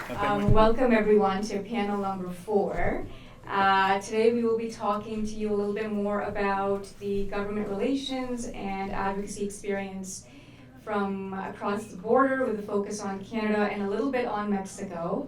Welcome everyone to panel number 4. Today we will be talking to you a little bit more about the government relations and advocacy experience from across the border with a focus on Canada and a little bit on Mexico.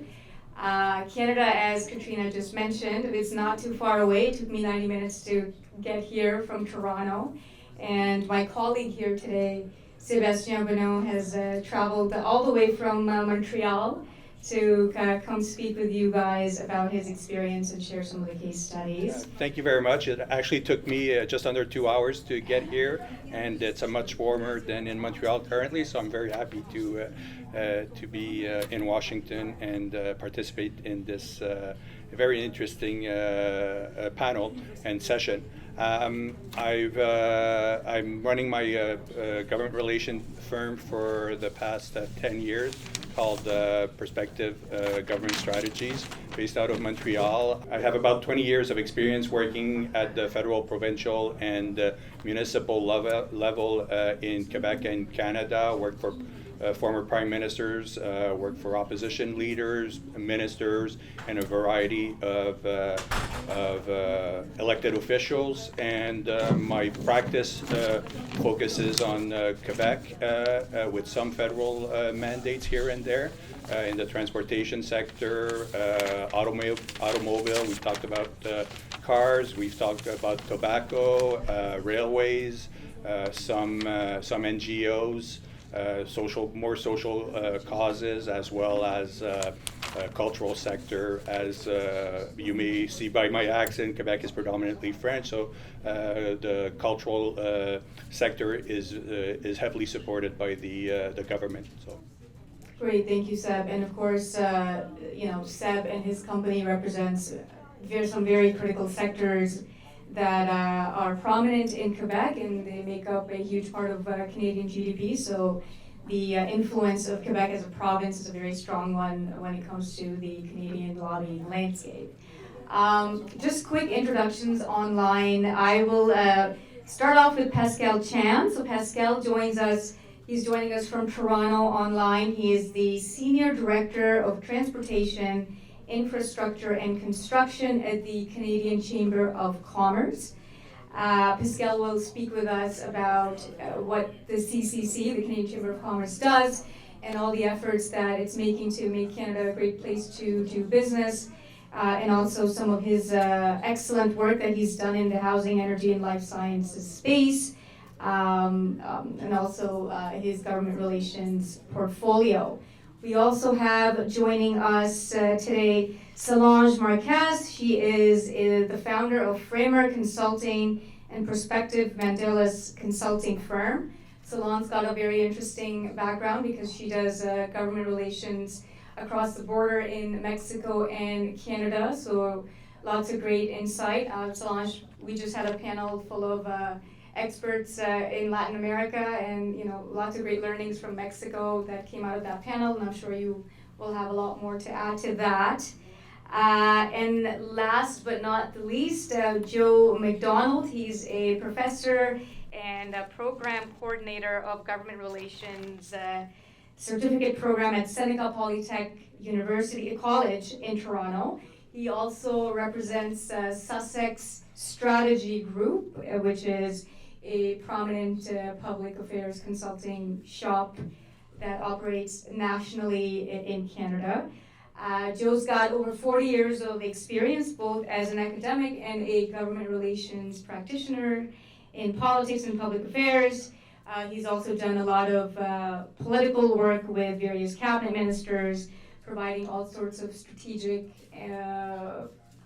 Canada, as Katrina just mentioned, it's not too far away. It took me 90 minutes to get here from Toronto. And my colleague here today, Sébastien Bonneau, has traveled all the way from Montreal to come speak with you guys about his experience and share some of the case studies. Thank you very much. It actually took me just under 2 hours to get here, and it's a much warmer than in Montreal currently, so I'm very happy to be in Washington and participate in this very interesting panel and session. I'm running my government relation firm for the past 10 years called Perspective Government Strategies, based out of Montreal. I have about 20 years of experience working at the federal, provincial, and municipal level in Quebec and Canada. Worked for former prime ministers, worked for opposition leaders, ministers, and a variety of elected officials. And my practice focuses on Quebec with some federal mandates here and there in the transportation sector, automobile. We've talked about cars. We've talked about tobacco, railways, some NGOs. More social causes, as well as cultural sector. As you may see by my accent, Quebec is predominantly French, so the cultural sector is heavily supported by the government. So. Great, thank you, Seb. And of course, Seb and his company represents some very critical sectors that are prominent in Quebec, and they make up a huge part of Canadian GDP. So the influence of Quebec as a province is a very strong one when it comes to the Canadian lobbying landscape. Just quick introductions online. I will start off with Pascal Chan. So Pascal joins us. He's joining us from Toronto online. He is the Senior Director of Transportation, Infrastructure and Construction at the Canadian Chamber of Commerce. Pascal will speak with us about what the CCC, the Canadian Chamber of Commerce, does and all the efforts that it's making to make Canada a great place to do business, and also some of his excellent work that he's done in the housing, energy, and life sciences space, and also his government relations portfolio. We also have joining us today Solange Marquez. She is the founder of Framer Consulting and Perspective Mandela's consulting firm. Solange's got a very interesting background because she does government relations across the border in Mexico and Canada, so lots of great insight. Solange, we just had a panel full of experts in Latin America, and lots of great learnings from Mexico that came out of that panel, and I'm sure you will have a lot more to add to that. And last but not the least, Joe McDonald. He's a professor and a program coordinator of government relations certificate program at Seneca Polytech University College in Toronto. He also represents Sussex Strategy Group, which is a prominent public affairs consulting shop that operates nationally in Canada. Joe's got over 40 years of experience, both as an academic and a government relations practitioner in politics and public affairs. He's also done a lot of political work with various cabinet ministers, providing all sorts of strategic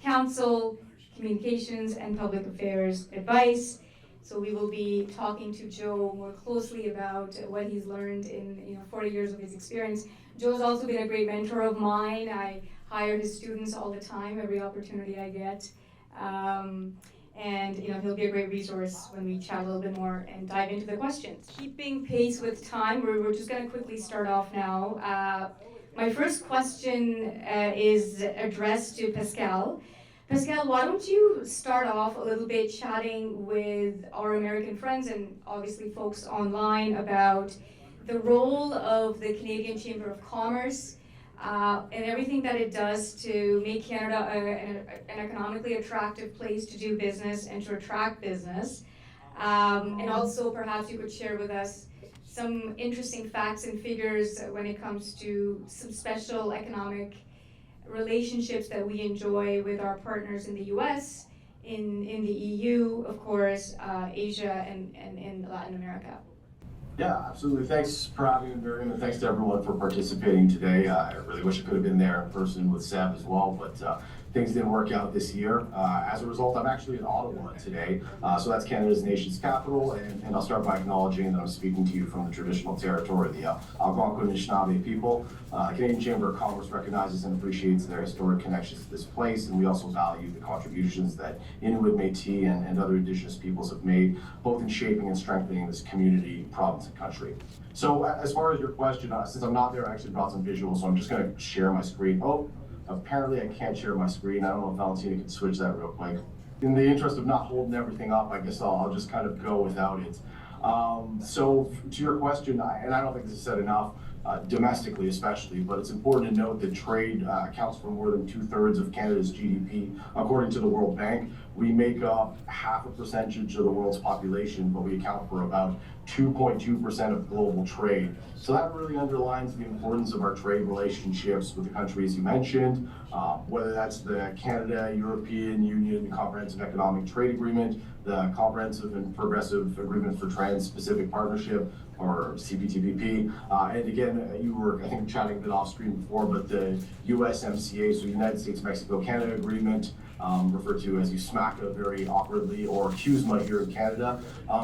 counsel, communications, and public affairs advice. So we will be talking to Joe more closely about what he's learned in 40 years of his experience. Joe's also been a great mentor of mine. I hire his students all the time, every opportunity I get. And he'll be a great resource when we chat a little bit more and dive into the questions. Keeping pace with time, we're just going to quickly start off now. My first question is addressed to Pascal. Pascal, why don't you start off a little bit chatting with our American friends and obviously folks online about the role of the Canadian Chamber of Commerce and everything that it does to make Canada an economically attractive place to do business and to attract business. And also perhaps you could share with us some interesting facts and figures when it comes to some special economic relationships that we enjoy with our partners in the US, in the EU, of course, Asia, and in Latin America. Yeah, absolutely. Thanks for having me, Mariam, and thanks to everyone for participating today. I really wish I could have been there in person with Seb as well, but things didn't work out this year. As a result, I'm actually in Ottawa today. So that's Canada's nation's capital, and I'll start by acknowledging that I'm speaking to you from the traditional territory of the Algonquin and Anishinaabe people. Canadian Chamber of Commerce recognizes and appreciates their historic connections to this place, and we also value the contributions that Inuit, Métis, and other Indigenous peoples have made, both in shaping and strengthening this community, province, and country. So as far as your question, since I'm not there, I actually brought some visuals, so I'm just going to share my screen. Oh, apparently I can't share my screen. I don't know if Valentina can switch that real quick. In the interest of not holding everything up, I guess I'll just kind of go without it. So to your question, and I don't think this is said enough, domestically especially, but it's important to note that trade accounts for more than 2/3 of Canada's GDP. According to the World Bank, we make up 0.5% of the world's population, but we account for about 2.2% of global trade. So that really underlines the importance of our trade relationships with the countries you mentioned, whether that's the Canada-European Union Comprehensive Economic Trade Agreement, the Comprehensive and Progressive Agreement for Trans-Pacific Partnership, or CPTPP. And again, you were, I think, chatting a bit off screen before, but the USMCA, so United States-Mexico-Canada Agreement, referred to as USMACA very awkwardly, or CUSMA here in Canada.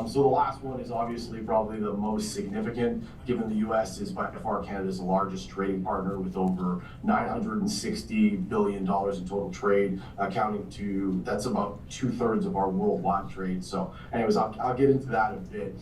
So the last one is obviously probably the most significant, given the US is by far Canada's largest trading partner with over $960 billion in total trade, accounting to, that's about 2/3 of our worldwide trade. So anyways, I'll get into that a bit.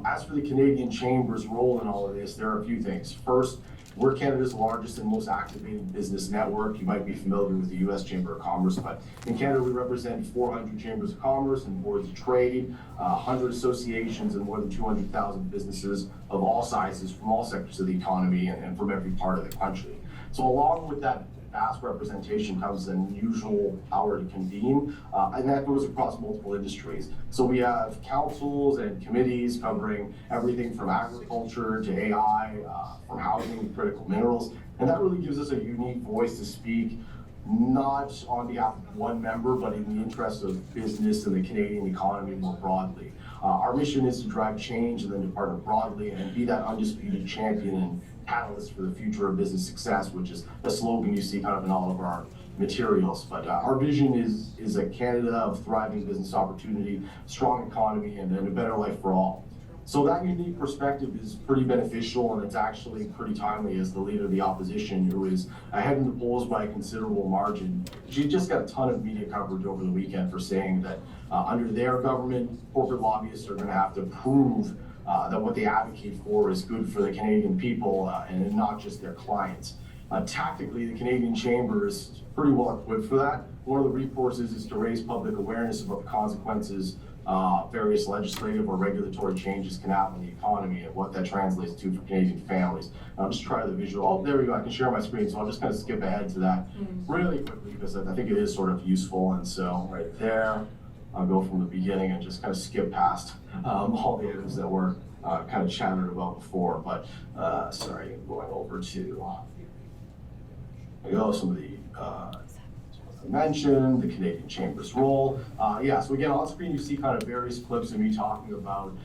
As for the Canadian Chamber's role in all of this, there are a few things. First, we're Canada's largest and most activated business network. You might be familiar with the U.S. Chamber of Commerce, but in Canada we represent 400 chambers of commerce and boards of trade, 100 associations, and more than 200,000 businesses of all sizes from all sectors of the economy and from every part of the country. So along with that vast representation comes an unusual power to convene, and that goes across multiple industries. So we have councils and committees covering everything from agriculture to AI, from housing to critical minerals, and that really gives us a unique voice to speak, not on behalf of one member, but in the interest of business and the Canadian economy more broadly. Our mission is to drive change in the department broadly and be that undisputed champion and catalyst for the future of business success, which is a slogan you see kind of in all of our materials. But our vision is a Canada of thriving business opportunity, strong economy, and a better life for all. So that unique perspective is pretty beneficial, and it's actually pretty timely as the leader of the opposition, who is ahead in the polls by a considerable margin. She just got a ton of media coverage over the weekend for saying that under their government, corporate lobbyists are going to have to prove that what they advocate for is good for the Canadian people and not just their clients. Tactically, the Canadian Chamber is pretty well equipped for that. One of the recourses is to raise public awareness about the consequences various legislative or regulatory changes can have on the economy and what that translates to for Canadian families. I'll just try the visual. Oh, there we go. I can share my screen, so I'll just kind of skip ahead to that really quickly because I think it is sort of useful. And so right there, I'll go from the beginning and just kind of skip past all the items that were kind of chatted about before. But sorry, going over to some of the mentioned, the Canadian Chamber's role. Yeah, so again, on screen you see kind of various clips of me talking about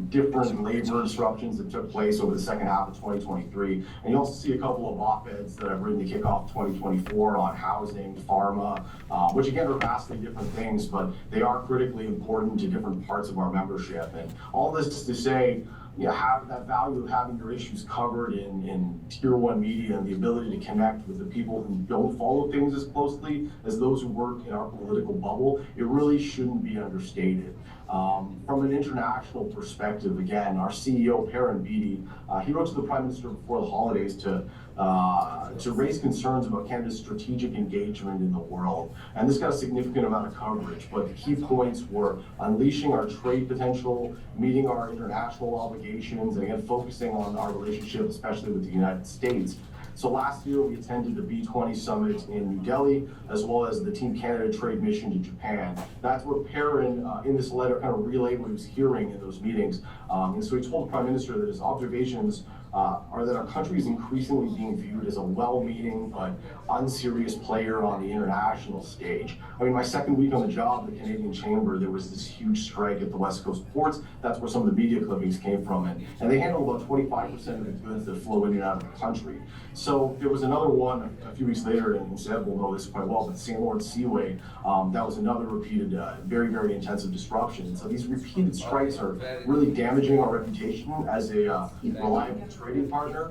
different labor disruptions that took place over the second half of 2023. And you also see a couple of op-eds that I've written to kick off 2024 on housing, pharma, which again are vastly different things, but they are critically important to different parts of our membership. And all this is to say, you have that value of having your issues covered in tier one media and the ability to connect with the people who don't follow things as closely as those who work in our political bubble. It really shouldn't be understated. From an international perspective, again, our CEO, Perrin Beatty, he wrote to the Prime Minister before the holidays to raise concerns about Canada's strategic engagement in the world. And this got a significant amount of coverage, but the key points were unleashing our trade potential, meeting our international obligations, and again, focusing on our relationship, especially with the United States. So last year we attended the B20 summit in New Delhi, as well as the Team Canada trade mission to Japan. That's where Perrin, in this letter, kind of relayed what he was hearing in those meetings. And so he told the Prime Minister that his observations are that our country is increasingly being viewed as a well-meaning but unserious player on the international stage. I mean, my second week on the job at the Canadian Chamber, there was this huge strike at the West Coast ports. That's where some of the media clippings came from. And they handle about 25% of the goods that flow in and out of the country. So there was another one a few weeks later, and Seb will know this quite well, but the St. Lawrence Seaway, that was another repeated, very, very intensive disruption. And so these repeated strikes are really damaging our reputation as a reliable trading partner.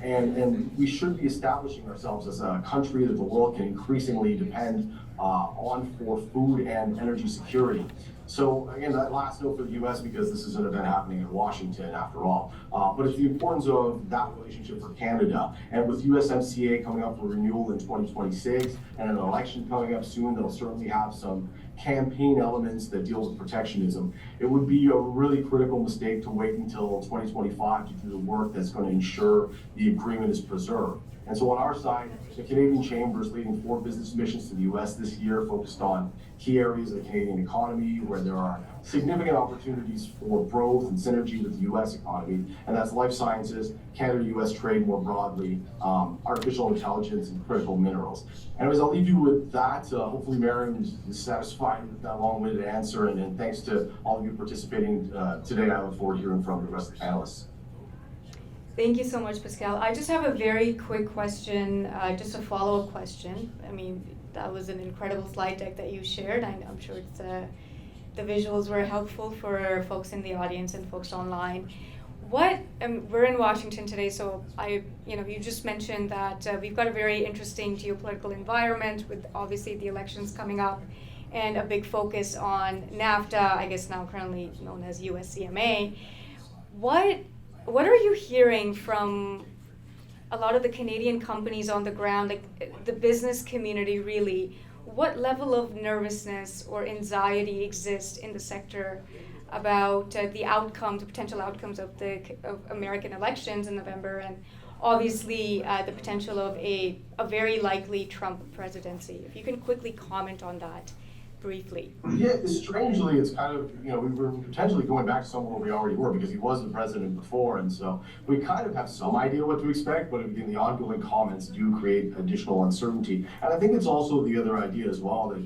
And we should be establishing ourselves as a country that the world can increasingly depend on for food and energy security. So again, that last note for the U.S., because this is an event happening in Washington after all, but it's the importance of that relationship for Canada. And with USMCA coming up for renewal in 2026 and an election coming up soon that'll certainly have some campaign elements that deal with protectionism, it would be a really critical mistake to wait until 2025 to do the work that's going to ensure the agreement is preserved. And so on our side, the Canadian Chamber is leading 4 business missions to the U.S. this year, focused on key areas of the Canadian economy where there are significant opportunities for growth and synergy with the U.S. economy, and that's life sciences, Canada-U.S. trade more broadly, artificial intelligence, and critical minerals. Anyways, I'll leave you with that. Hopefully Mariam is satisfied with that long-winded answer, and thanks to all of you participating today. I look forward to hearing from the rest of the panelists. Thank you so much, Pascal. I just have a very quick question, just a follow-up question. I mean, that was an incredible slide deck that you shared. I'm sure it's, the visuals were helpful for folks in the audience and folks online. We're in Washington today, so you just mentioned that we've got a very interesting geopolitical environment with obviously the elections coming up and a big focus on NAFTA, I guess now currently known as USCMA. What are you hearing from a lot of the Canadian companies on the ground, like the business community really? What level of nervousness or anxiety exists in the sector about the potential outcomes of American elections in November, and obviously the potential of a very likely Trump presidency? If you can quickly comment on that briefly. Yeah, strangely, it's kind of, we were potentially going back to somewhere we already were, because he was the president before, and so we kind of have some idea what to expect, but again, the ongoing comments do create additional uncertainty. And I think it's also the other idea as well that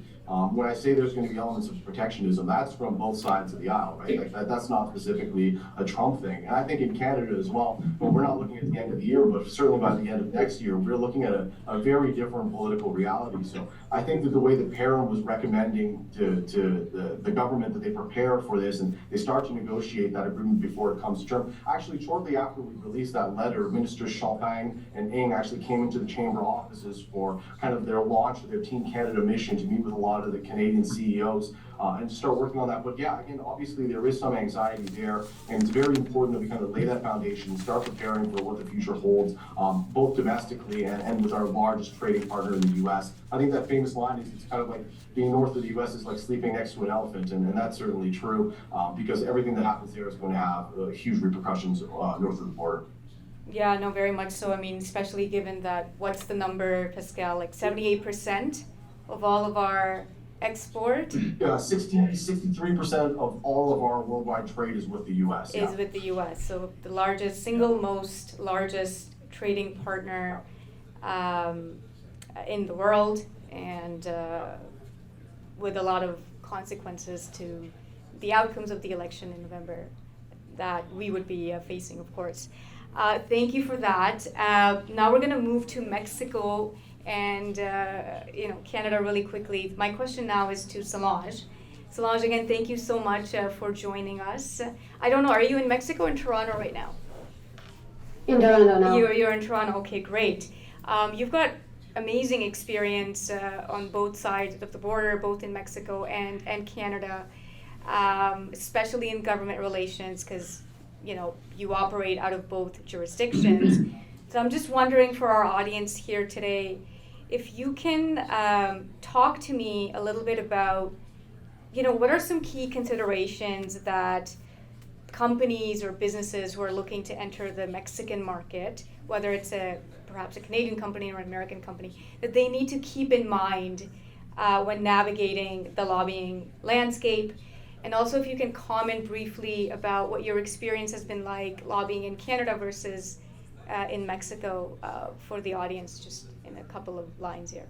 when I say there's going to be elements of protectionism, that's from both sides of the aisle, right? Like that's not specifically a Trump thing. And I think in Canada as well, we're not looking at the end of the year, but certainly by the end of next year, we're looking at a very different political reality. So I think that the way that Perrin was recommending to the government that they prepare for this and they start to negotiate that agreement before it comes to term. Actually, shortly after we released that letter, Ministers Champagne and Ng actually came into the chamber offices for kind of their launch of their Team Canada mission to meet with a lot of the Canadian CEOs and to start working on that. But yeah, again, obviously there is some anxiety there, and it's very important that we kind of lay that foundation and start preparing for what the future holds, both domestically and with our largest trading partner in the U.S. I think that famous line is, it's kind of like being north of the U.S. is like sleeping next to an elephant, and that's certainly true because everything that happens there is going to have huge repercussions north of the border. Yeah, no, very much so. I mean, especially given that, what's the number, Pascal, like 78% of all of our export? 63% of all of our worldwide trade is with the U.S. Is with the U.S. So the largest trading partner in the world, and with a lot of consequences to the outcomes of the election in November that we would be facing, of course. Thank you for that. Now we're going to move to Mexico and Canada really quickly. My question now is to Solange. Solange, again, thank you so much for joining us. I don't know, are you in Mexico or in Toronto right now? In Toronto now. You're in Toronto, okay, great. You've got amazing experience on both sides of the border, both in Mexico and Canada, especially in government relations, because you operate out of both jurisdictions. So I'm just wondering for our audience here today, if you can talk to me a little bit about, what are some key considerations that companies or businesses who are looking to enter the Mexican market, whether it's perhaps a Canadian company or an American company, that they need to keep in mind when navigating the lobbying landscape? And also if you can comment briefly about what your experience has been like lobbying in Canada versus in Mexico for the audience, just in a couple of lines here.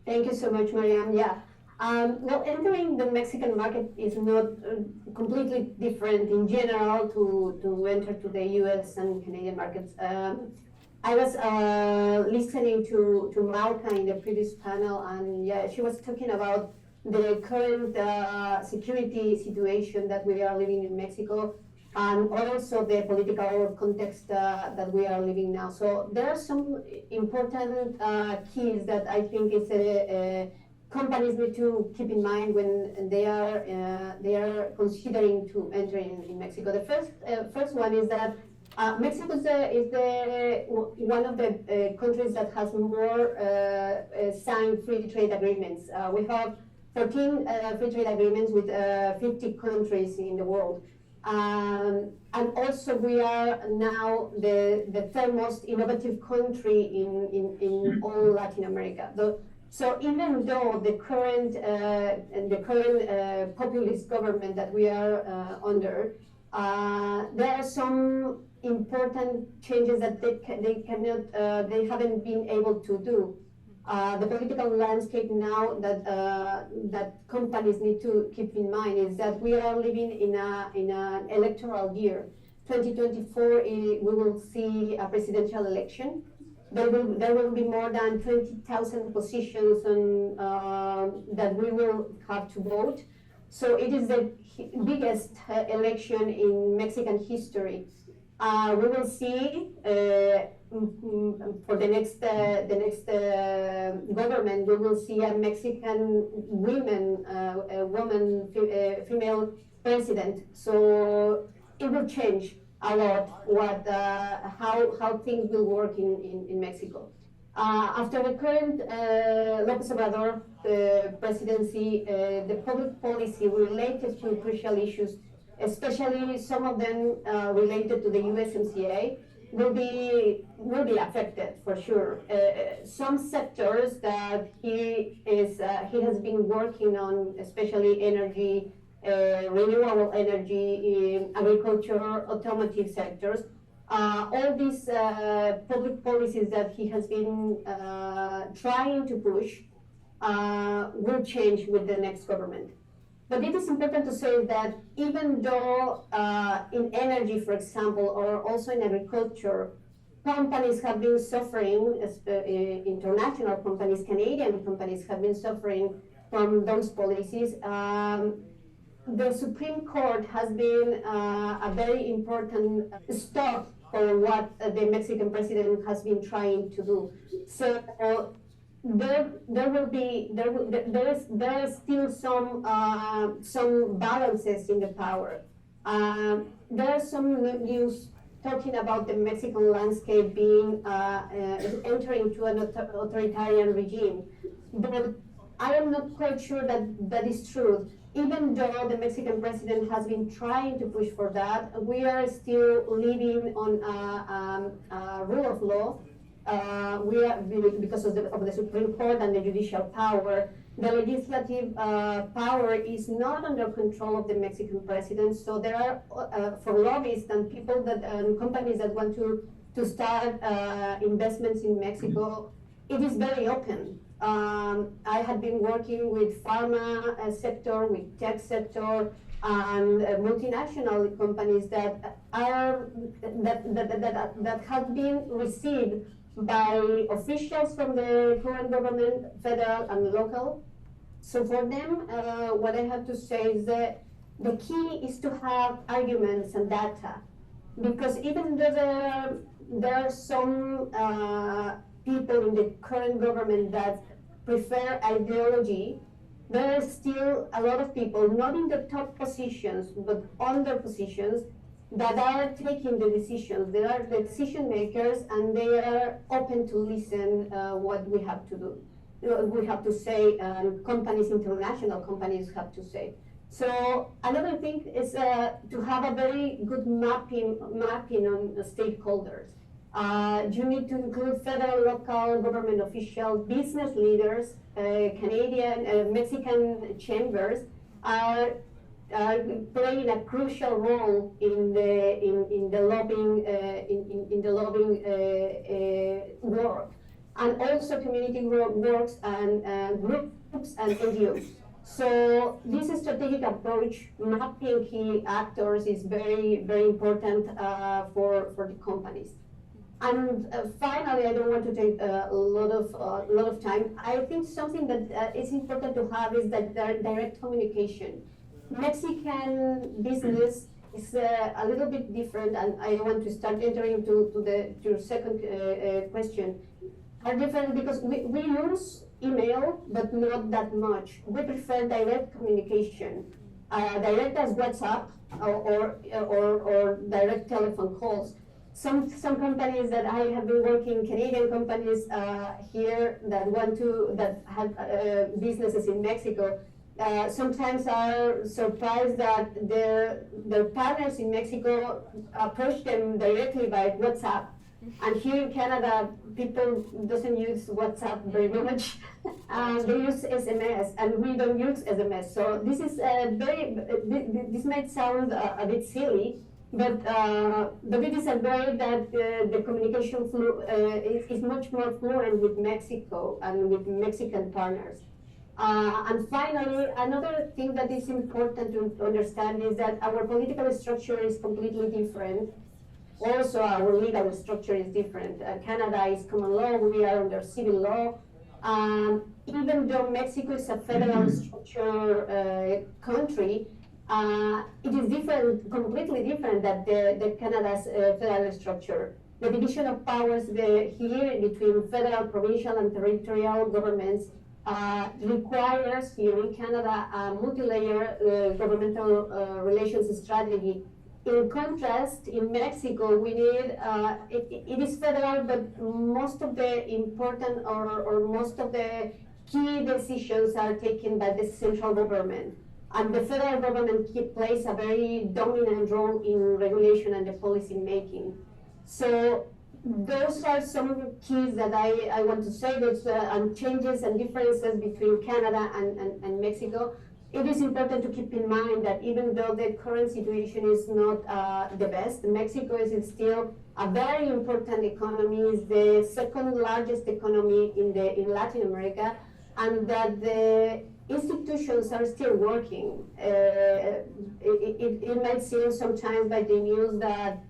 Thank you so much, Mariam. Yeah. Well, entering the Mexican market is not completely different in general to enter to the US and Canadian markets. I was listening to Malka in the previous panel, and yeah, she was talking about the current security situation that we are living in Mexico, and also the political context that we are living now. So there are some important keys that I think is companies need to keep in mind when they are considering to enter in Mexico. The first one is that Mexico is one of the countries that has more signed free trade agreements. We have 14 free trade agreements with 50 countries in the world. And also we are now the third most innovative country in all Latin America. So even though the current populist government that we are under, there are some important changes that they haven't been able to do. The political landscape now that companies need to keep in mind is that we are living in an electoral year. 2024, we will see a presidential election. There will be more than 20,000 positions that we will have to vote. So it is the biggest election in Mexican history. We will see for the next government, we will see a Mexican female president. So it will change a lot how things will work in Mexico. After the current López Obrador presidency, the public policy related to crucial issues, especially some of them related to the USMCA, will be affected for sure. Some sectors that he has been working on, especially energy, renewable energy, agriculture, automotive sectors. All these public policies that he has been trying to push will change with the next government. But it is important to say that even though in energy, for example, or also in agriculture, companies have been suffering, international companies, Canadian companies have been suffering from those policies. The Supreme Court has been a very important stop for what the Mexican president has been trying to do. So there is still some balances in the power. There are some news talking about the Mexican landscape being entering to an authoritarian regime, but I am not quite sure that is true. Even though the Mexican president has been trying to push for that, we are still living on a rule of law. We are, because of the Supreme Court and the judicial power, the legislative power is not under control of the Mexican president. So there are, for lobbyists and people companies that want to start investments in Mexico, it is very open. I had been working with pharma sector, with tech sector, and multinational companies that have been received by officials from the current government, federal and local. So for them, what I have to say is that the key is to have arguments and data, because even though there are some people in the current government that prefer ideology, there are still a lot of people, not in the top positions, but under positions, that are taking the decisions. They are the decision makers, and they are open to listen what we have to do. We have to say, companies, international companies have to say. So another thing is to have a very good mapping on the stakeholders. You need to include federal, local government officials, business leaders, Canadian, Mexican chambers are playing a crucial role in the lobbying work, and also community works and groups and NGOs. So this strategic approach, mapping key actors, is very important for the companies. And finally, I don't want to take a lot of time. I think something that is important to have is that direct communication. Mexican business is a little bit different, and I want to start entering to your second question. Are different because we use email, but not that much. We prefer direct communication, direct as WhatsApp or direct telephone calls. Some companies that I have been working, Canadian companies here that have businesses in Mexico, sometimes are surprised that their partners in Mexico approach them directly by WhatsApp. And here in Canada, people doesn't use WhatsApp very much. They use SMS, and we don't use SMS. So this is this might sound a bit silly, but it is a way that the communication is much more fluent with Mexico and with Mexican partners. And finally, another thing that is important to understand is that our political structure is completely different. Also, our legal structure is different. Canada is common law, we are under civil law. Even though Mexico is a federal structure country, it is different, completely different than the Canada's federal structure. The division of powers here between federal, provincial, and territorial governments requires here in Canada a multi-layer governmental relations strategy. In contrast, in Mexico, we need, it is federal, but most of the important or most of the key decisions are taken by the central government. And the federal government plays a very dominant role in regulation and the policy making. So those are some keys that I want to say, and changes and differences between Canada and Mexico. It is important to keep in mind that even though the current situation is not the best, Mexico is still a very important economy, is the second largest economy in Latin America, and that the institutions are still working. It might seem sometimes by the news that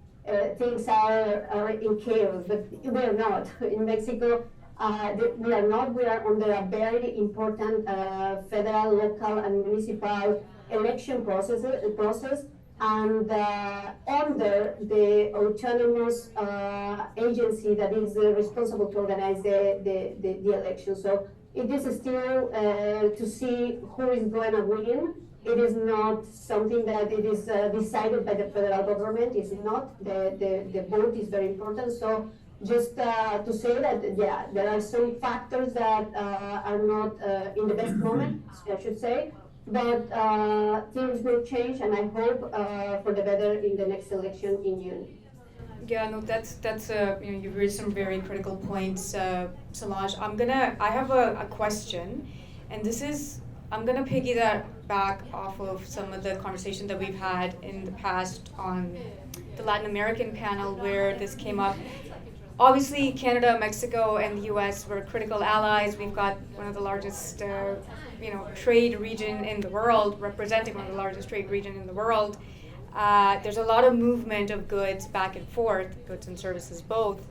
things are in chaos, but they are not. In Mexico, we are not. We are under a very important federal, local, and municipal election process, and under the autonomous agency that is responsible to organize the election. So it is still to see who is going to win. It is not something that it is decided by the federal government. It's not. The vote is very important. So just to say that, yeah, there are some factors that are not in the best moment, I should say, but things will change, and I hope for the better in the next election in June. Yeah, no, that's you've raised some very critical points, Solange. I have a question, and I'm gonna piggy that back off of some of the conversation that we've had in the past on the Latin American panel where this came up. Obviously, Canada, Mexico, and the U.S. were critical allies. We've got one of the largest, trade region in the world, representing one of the largest trade region in the world. There's a lot of movement of goods back and forth, goods and services both.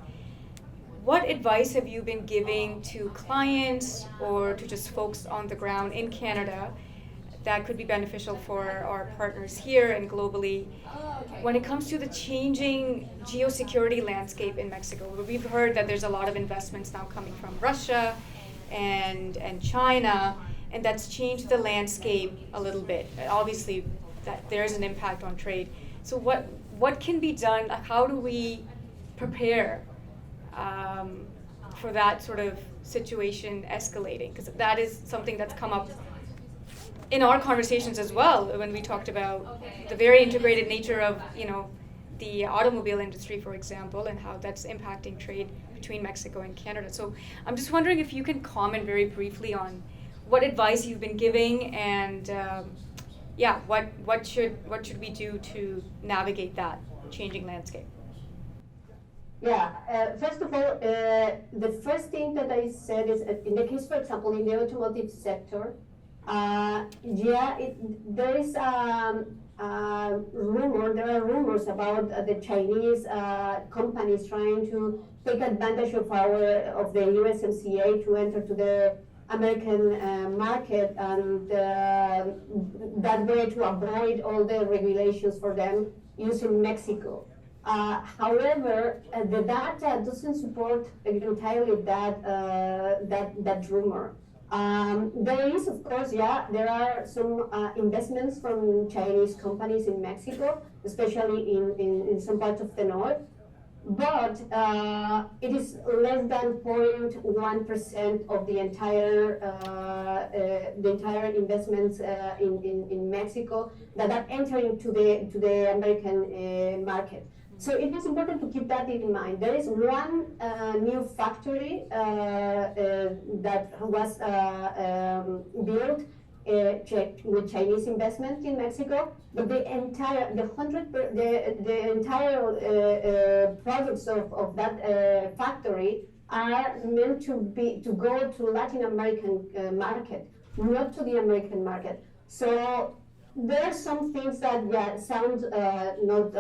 What advice have you been giving to clients or to just folks on the ground in Canada that could be beneficial for our partners here and globally when it comes to the changing geosecurity landscape in Mexico? We've heard that there's a lot of investments now coming from Russia and China, and that's changed the landscape a little bit. Obviously, that there's an impact on trade. So what can be done? How do we prepare for that sort of situation escalating? Because that is something that's come up in our conversations as well when we talked about the very integrated nature of the automobile industry, for example, and how that's impacting trade between Mexico and Canada. So I'm just wondering if you can comment very briefly on what advice you've been giving, and what should we do to navigate that changing landscape? Yeah, first of all, the first thing that I said is, in the case, for example, in the automotive sector, there is there are rumors about the Chinese companies trying to take advantage of the USMCA to enter to the American market, and that way to avoid all the regulations for them using Mexico. However, the data doesn't support entirely that rumor. There is, of course, there are some investments from Chinese companies in Mexico, especially in some parts of the north, but it is less than 0.1% of the entire investments in Mexico that are entering to the American market. So it is important to keep that in mind. There is one new factory that was built with Chinese investment in Mexico, but the entire products of that factory are meant to go to Latin American market, not to the American market. So there are some things that sound not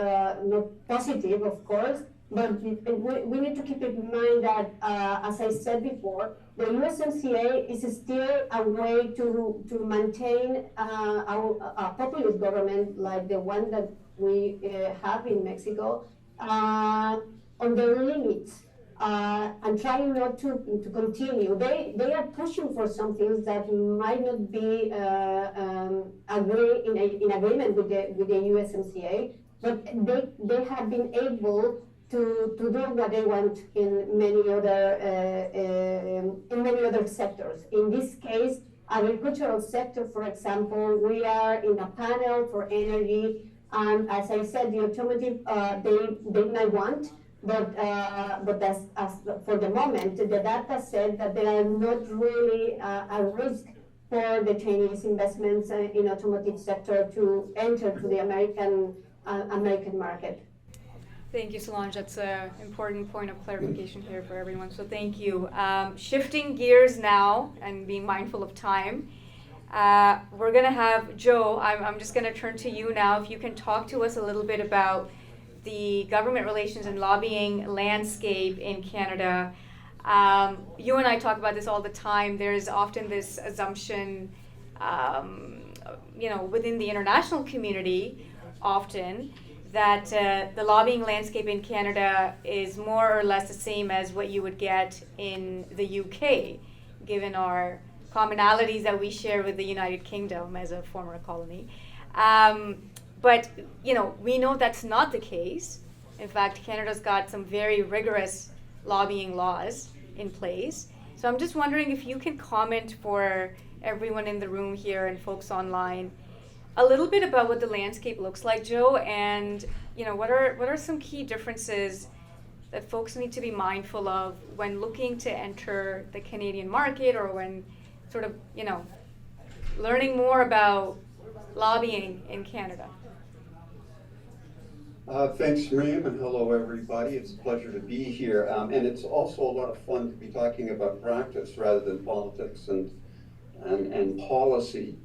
positive, of course, but we need to keep in mind that, as I said before, the USMCA is still a way to maintain a populist government like the one that we have in Mexico on their limits. And trying not to continue. They are pushing for some things that might not be in agreement with the USMCA, but they have been able to do what they want in many other sectors. In this case, agricultural sector, for example, we are in a panel for energy, and as I said, the automotive they might want. But as for the moment, the data said that they are not really a risk for the Chinese investments in automotive sector to enter to the American market. Thank you, Solange. That's an important point of clarification here for everyone. So thank you. Shifting gears now and being mindful of time, we're going to have Joe. I'm just going to turn to you now. If you can talk to us a little bit about the government relations and lobbying landscape in Canada. You and I talk about this all the time. There's often this assumption, within the international community, often, that the lobbying landscape in Canada is more or less the same as what you would get in the UK, given our commonalities that we share with the United Kingdom as a former colony. But, we know that's not the case. In fact, Canada's got some very rigorous lobbying laws in place. So I'm just wondering if you can comment for everyone in the room here and folks online a little bit about what the landscape looks like, Joe, and, what are some key differences that folks need to be mindful of when looking to enter the Canadian market, or when sort of, learning more about lobbying in Canada? Thanks, Mariam, and hello, everybody. It's a pleasure to be here. And it's also a lot of fun to be talking about practice rather than politics and policy.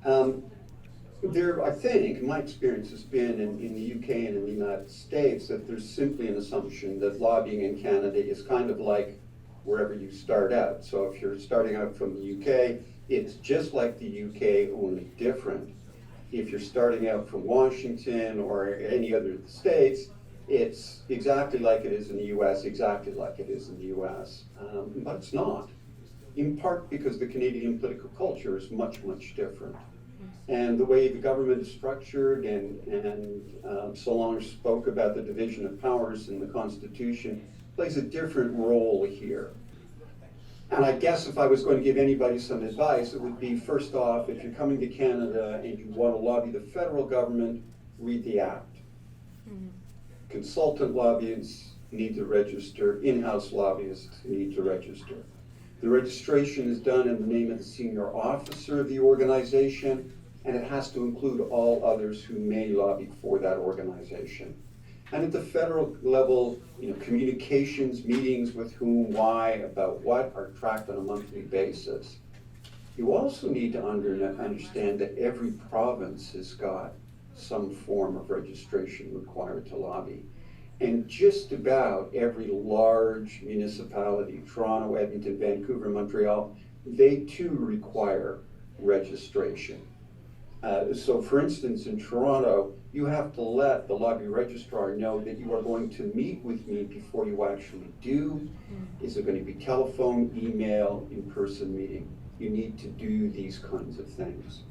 I think, my experience has been in the UK and in the United States, that there's simply an assumption that lobbying in Canada is kind of like wherever you start out. So if you're starting out from the UK, it's just like the UK, only different. If you're starting out from Washington or any other of the states, it's exactly like it is in the US, exactly like it is in the US. But it's not, in part because the Canadian political culture is much, much different. And the way the government is structured, and Solange spoke about the division of powers in the Constitution, plays a different role here. And I guess if I was going to give anybody some advice, it would be, first off, if you're coming to Canada and you want to lobby the federal government, read the Act. Mm-hmm. Consultant lobbyists need to register, in-house lobbyists need to register. The registration is done in the name of the senior officer of the organization, and it has to include all others who may lobby for that organization. And at the federal level, communications, meetings with whom, why, about what are tracked on a monthly basis. You also need to understand that every province has got some form of registration required to lobby. And just about every large municipality, Toronto, Edmonton, Vancouver, Montreal, they too require registration. So for instance, in Toronto, you have to let the lobby registrar know that you are going to meet with me before you actually do. Is it going to be telephone, email, in-person meeting? You need to do these kinds of things.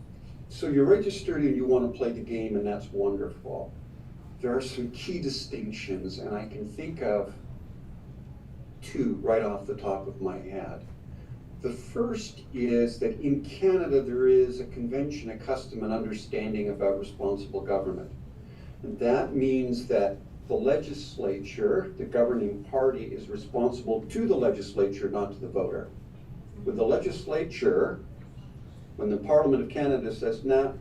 So you're registered and you want to play the game, and that's wonderful. There are some key distinctions, and I can think of two right off the top of my head. The first is that in Canada there is a convention, a custom, and understanding about responsible government. And that means that the legislature, the governing party, is responsible to the legislature, not to the voter. With the legislature, when the Parliament of Canada says, nah,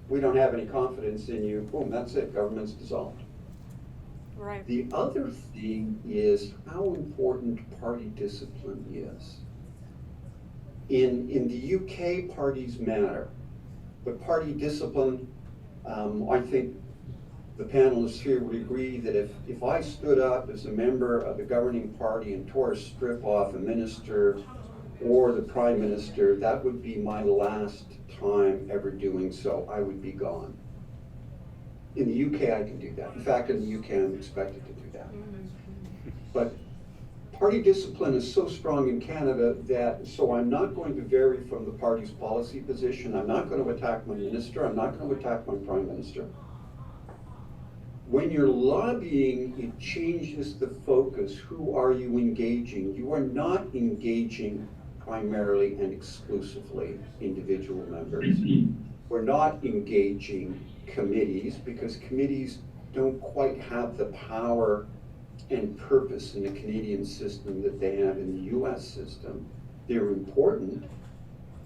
we don't have any confidence in you, boom, that's it, government's dissolved. Right. The other thing is how important party discipline is. In the UK, parties matter, but party discipline, I think the panelists here would agree that if I stood up as a member of the governing party and tore a strip off a minister or the prime minister, that would be my last time ever doing so. I would be gone. In the UK, I can do that. In fact, in the UK, I'm expected to do that. But party discipline is so strong in Canada that, so I'm not going to vary from the party's policy position. I'm not going to attack my minister. I'm not going to attack my prime minister. When you're lobbying, it changes the focus. Who are you engaging? You are not engaging primarily and exclusively individual members. We're not engaging committees because committees don't quite have the power and purpose in the Canadian system that they have in the US system. They're important,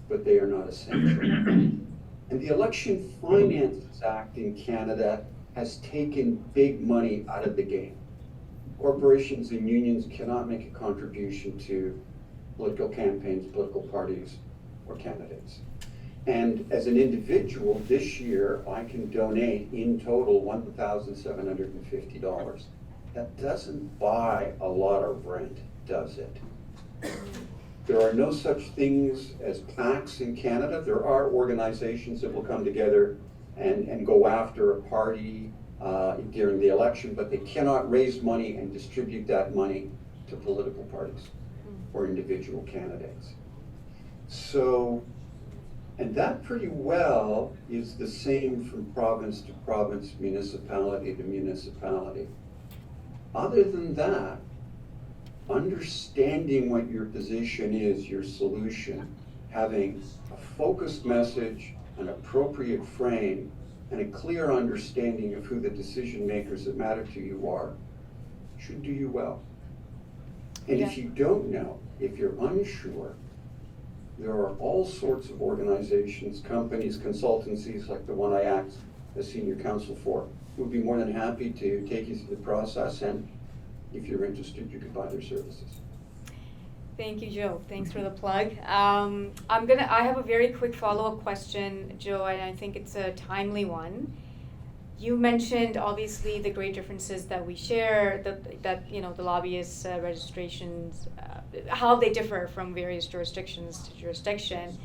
but they are not essential. And the Election Finances Act in Canada has taken big money out of the game. Corporations and unions cannot make a contribution to political campaigns, political parties, or candidates. And as an individual, this year, I can donate in total $1,750. That doesn't buy a lot of rent, does it? There are no such things as PACs in Canada. There are organizations that will come together and go after a party during the election, but they cannot raise money and distribute that money to political parties or individual candidates. So, and that pretty well is the same from province to province, municipality to municipality. Other than that, understanding what your position is, your solution, having a focused message, an appropriate frame, and a clear understanding of who the decision makers that matter to you are, should do you well. And if you don't know, if you're unsure, there are all sorts of organizations, companies, consultancies like the one I act as senior counsel for, who would be more than happy to take you through the process, and if you're interested, you could buy their services. Thank you, Joe. Thanks for the plug. I have a very quick follow-up question, Joe, and I think it's a timely one. You mentioned obviously the great differences that we share, that the lobbyist registrations, how they differ from various jurisdictions to jurisdiction.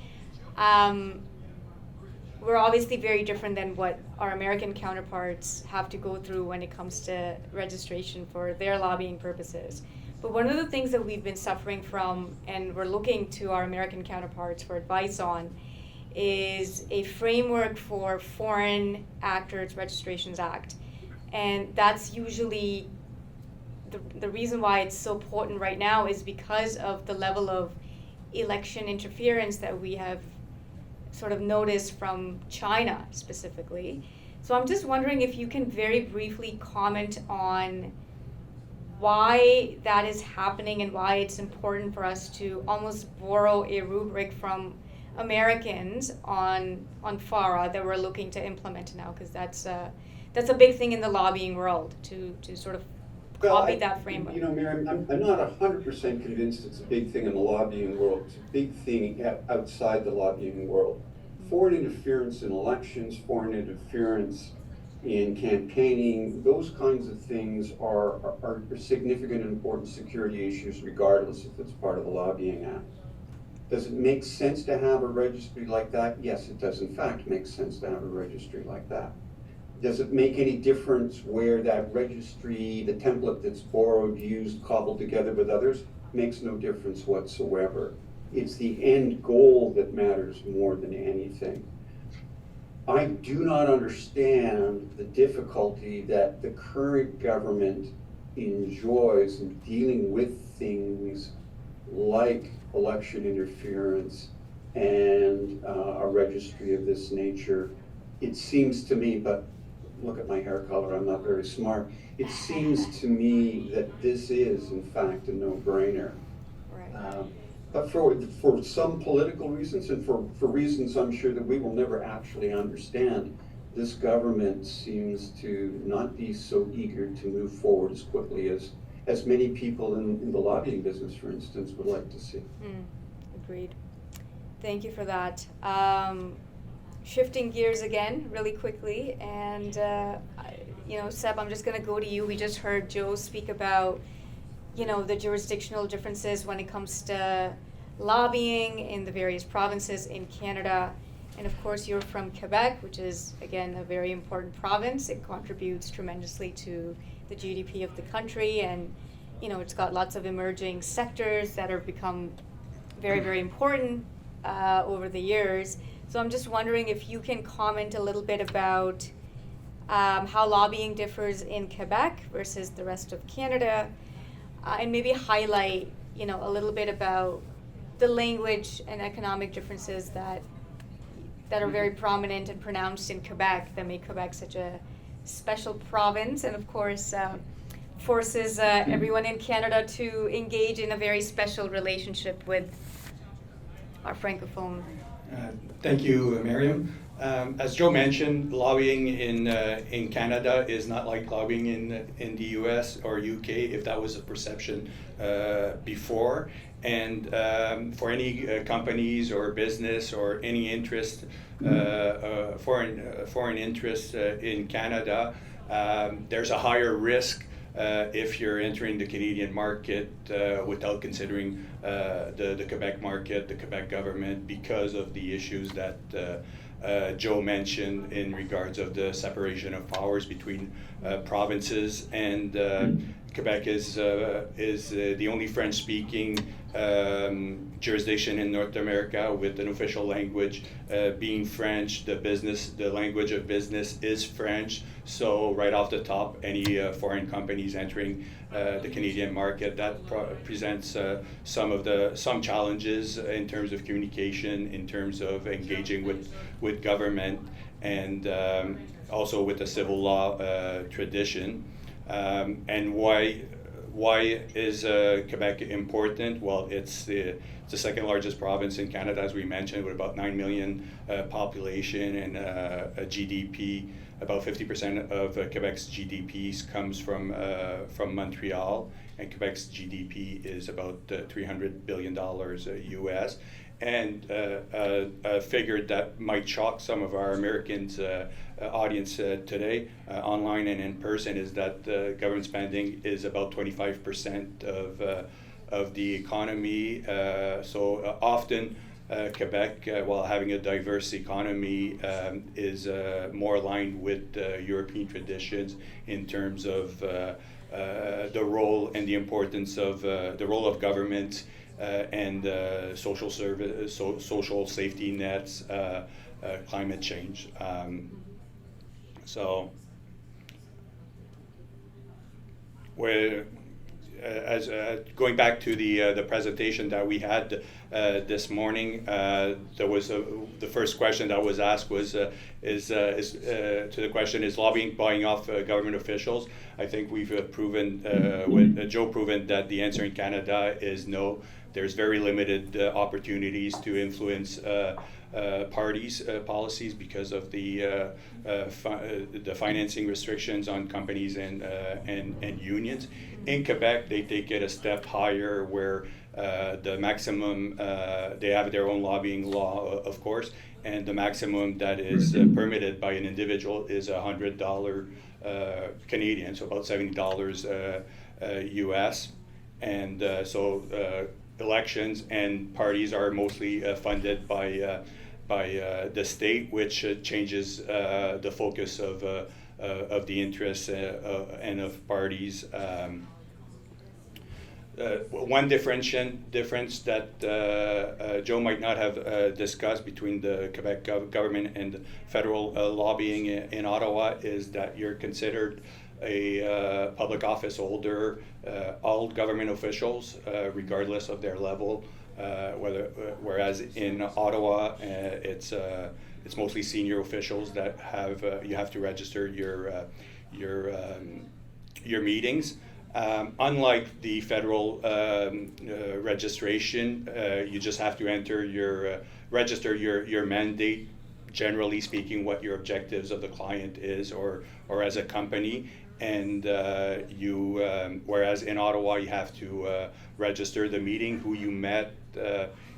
We're obviously very different than what our American counterparts have to go through when it comes to registration for their lobbying purposes. But one of the things that we've been suffering from, and we're looking to our American counterparts for advice on, is a framework for Foreign Actors Registrations Act. And that's usually the reason why it's so important right now is because of the level of election interference that we have sort of noticed from China specifically. So I'm just wondering if you can very briefly comment on why that is happening and why it's important for us to almost borrow a rubric from Americans on FARA that we're looking to implement now, because that's a big thing in the lobbying world to sort of copy that framework. You know, Mariam, I'm not 100% convinced it's a big thing in the lobbying world. It's a big thing outside the lobbying world. Foreign interference in elections, foreign interference in campaigning, those kinds of things are significant and important security issues regardless if it's part of the Lobbying Act. Does it make sense to have a registry like that? Yes, it does in fact make sense to have a registry like that. Does it make any difference where that registry, the template that's borrowed, used, cobbled together with others? Makes no difference whatsoever. It's the end goal that matters more than anything. I do not understand the difficulty that the current government enjoys in dealing with things like election interference and a registry of this nature. It seems to me, but look at my hair color, I'm not very smart. It seems to me that this is, in fact, a no-brainer. Right. But for some political reasons and for reasons I'm sure that we will never actually understand, this government seems to not be so eager to move forward as quickly as many people in the lobbying business, for instance, would like to see. Agreed. Thank you for that. Shifting gears again really quickly, and Seb, I'm just going to go to you. We just heard Joe speak about the jurisdictional differences when it comes to lobbying in the various provinces in Canada. And of course, you're from Quebec, which is, again, a very important province. It contributes tremendously to the GDP of the country. And, it's got lots of emerging sectors that have become very, very important over the years. So I'm just wondering if you can comment a little bit about how lobbying differs in Quebec versus the rest of Canada. And maybe highlight, a little bit about the language and economic differences that are very prominent and pronounced in Quebec that make Quebec such a special province, and of course forces everyone in Canada to engage in a very special relationship with our Francophone. Thank you, Mariam. As Joe mentioned, lobbying in Canada is not like lobbying in the US or UK, if that was a perception before. And for any companies or business or any interest, foreign interest in Canada, there's a higher risk if you're entering the Canadian market without considering the Quebec market, the Quebec government, because of the issues that Joe mentioned in regards of the separation of powers between provinces, and Quebec is the only French-speaking jurisdiction in North America with an official language being French. The language of business is French. So right off the top, any foreign companies entering the Canadian market, that presents some challenges in terms of communication, in terms of engaging with government, and also with the civil law tradition. And why is Quebec important? Well, it's the second largest province in Canada, as we mentioned, with about 9 million population and a GDP. About 50% of Quebec's GDP comes from Montreal, and Quebec's GDP is about $300 billion US. And a figure that might shock some of our Americans audience today, online and in person, is that government spending is about 25% of the economy. So often Quebec, while having a diverse economy, is more aligned with European traditions in terms of the role and the importance of the role of government and social service, social safety nets, climate change. So, as going back to the presentation that we had this morning, there was the first question that was asked was to the question, is lobbying buying off government officials? I think we've proven, with Joe proven that the answer in Canada is no. There's very limited opportunities to influence parties' policies because of the financing restrictions on companies and unions. In Quebec, they take it a step higher, where the maximum, they have their own lobbying law, of course, and the maximum that is permitted by an individual is $100 Canadian, so about $70 US. And so elections and parties are mostly funded by the state, which changes the focus of the interests and of parties. One difference that Joe might not have discussed between the Quebec government and federal lobbying in Ottawa is that you're considered a public office holder, all government officials, regardless of their level. Whereas in Ottawa, it's mostly senior officials that you have to register your meetings. Unlike the federal registration, you just have to enter register your mandate. Generally speaking, what your objectives of the client is, or as a company. And whereas in Ottawa, you have to register the meeting, who you met.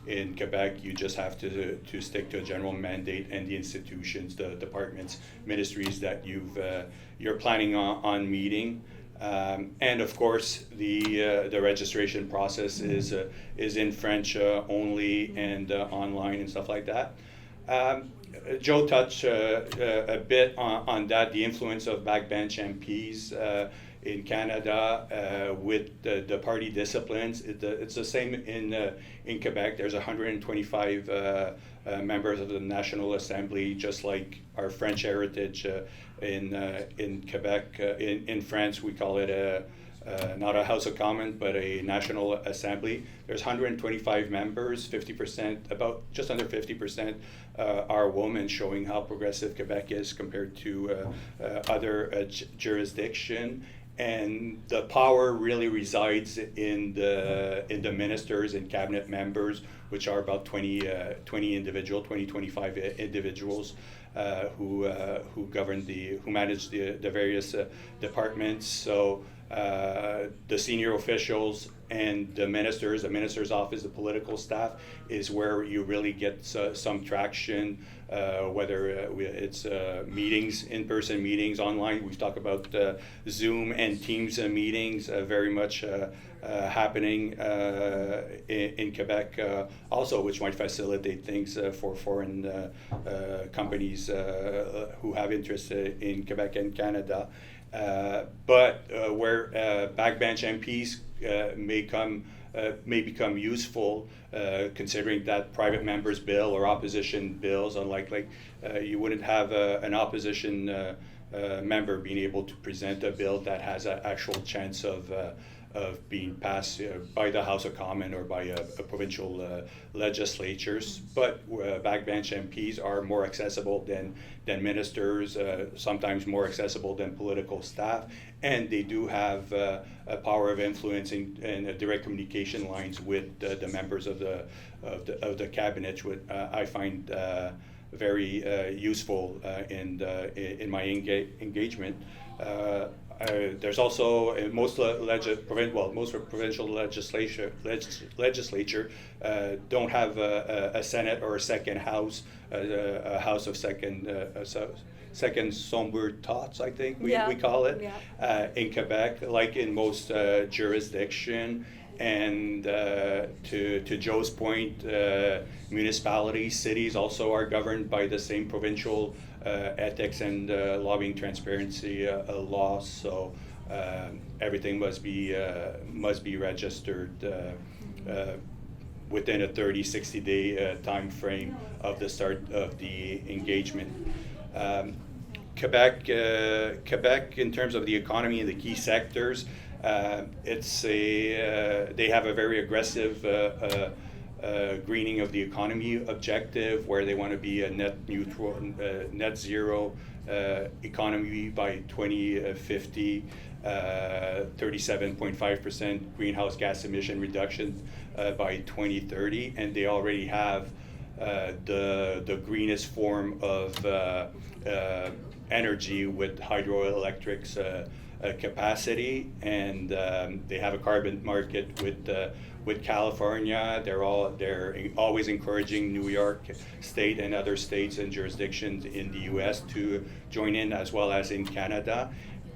In Quebec, you just have to stick to a general mandate and the institutions, the departments, ministries that you're planning on meeting. And of course, the registration process is in French only, and online and stuff like that. Joe touched a bit on that, the influence of backbench MPs in Canada with the party disciplines. It's the same in Quebec. There's 125 members of the National Assembly, just like our French heritage in Quebec. In France, we call it not a House of Commons, but a National Assembly. There's 125 members, 50%, just under 50% are women, showing how progressive Quebec is compared to other jurisdiction. And the power really resides in the ministers and cabinet members, which are about 25 individuals who manage the various departments. So the senior officials and the minister's office, the political staff, is where you really get some traction, whether it's meetings, in-person meetings, online. We've talked about Zoom and Teams meetings very much happening in Quebec also, which might facilitate things for foreign companies who have interest in Quebec and Canada. But where backbench MPs may become useful, considering that private members' bill or opposition bills, unlikely, you wouldn't have an opposition member being able to present a bill that has an actual chance of being passed by the House of Commons or by a provincial legislatures. But backbench MPs are more accessible than ministers, sometimes more accessible than political staff, and they do have a power of influencing and direct communication lines with the members of the cabinet, which I find very useful in my engagement. There's also most provincial legislature don't have a Senate or a second house, a house of second somber thoughts, I think we call it, in Quebec, like in most jurisdiction. And to Joe's point, municipalities, cities also are governed by the same provincial ethics and lobbying transparency laws. So everything must be registered within a 30-60 day time frame of the start of the engagement. Quebec, in terms of the economy and the key sectors, They have a very aggressive greening of the economy objective, where they want to be a net neutral, net zero economy by 2050, 37.5% greenhouse gas emission reduction by 2030, and they already have the greenest form of energy with hydroelectric's capacity, and they have a carbon market with California. They're always encouraging New York State and other states and jurisdictions in the U.S. to join in, as well as in Canada,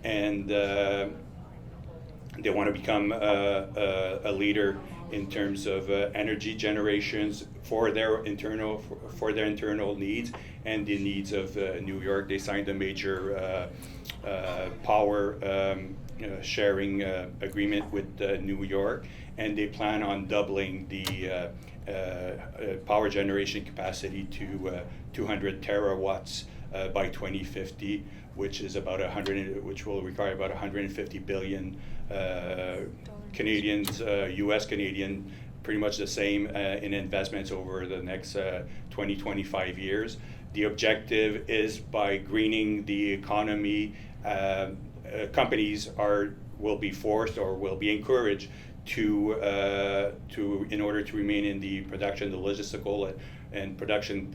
and they want to become a leader in terms of energy generations for their internal needs and the needs of New York. They signed a major power sharing agreement with New York, and they plan on doubling the power generation capacity to 200 terawatts by 2050, which will require about 150 billion Canadians, U.S. Canadian, pretty much the same in investments over the next 25 years. The objective is, by greening the economy, companies will be forced or will be encouraged to in order to remain in the production, the logistical and production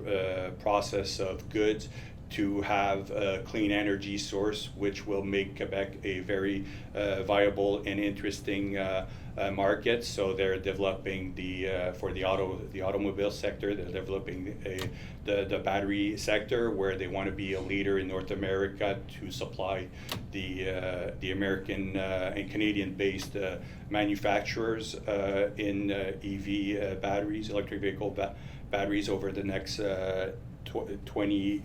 process of goods, to have a clean energy source, which will make Quebec a very viable and interesting market. So they're developing for the automobile sector. They're developing the battery sector, where they want to be a leader in North America to supply the American and Canadian-based manufacturers in EV batteries, electric vehicle batteries, over the next 20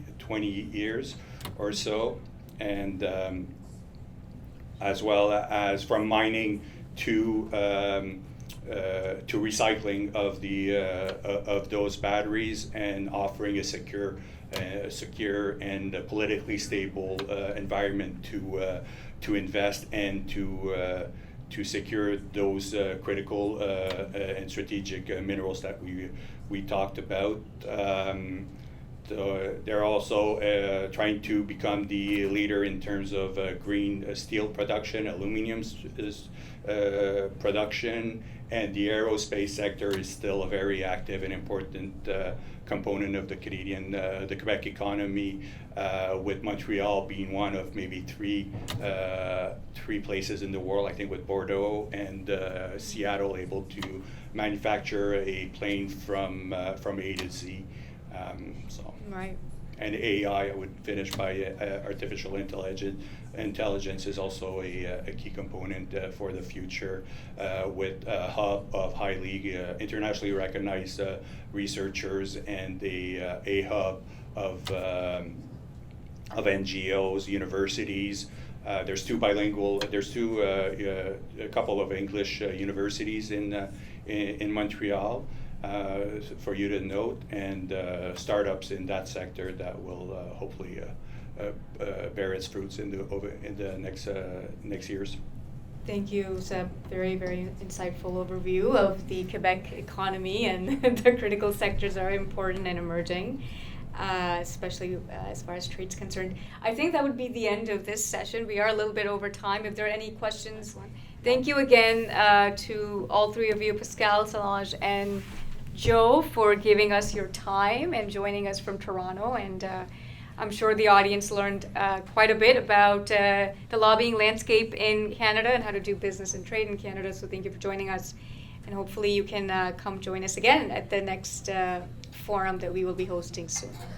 years or so, and as well as from mining to recycling of those batteries, and offering a secure and politically stable environment to invest and to secure those critical and strategic minerals that we talked about. They're also trying to become the leader in terms of green steel production, aluminum production, and the aerospace sector is still a very active and important component of the Quebec economy, with Montreal being one of maybe three places in the world, I think, with Bordeaux and Seattle, able to manufacture a plane from A to Z. Right. And AI, I would finish by artificial intelligence is also a key component for the future, with a hub of highly internationally recognized researchers, and a hub of NGOs, universities. There's a couple of English universities in Montreal, for you to note, and startups in that sector that will hopefully bear its fruits in the next years. Thank you, Seb. Very, very insightful overview of the Quebec economy, and the critical sectors are important and emerging, especially as far as trade's concerned. I think that would be the end of this session. We are a little bit over time. If there are any questions, thank you again to all three of you, Pascal, Solange, and Joe, for giving us your time and joining us from Toronto. And I'm sure the audience learned quite a bit about the lobbying landscape in Canada and how to do business and trade in Canada. So thank you for joining us. And hopefully you can come join us again at the next forum that we will be hosting soon.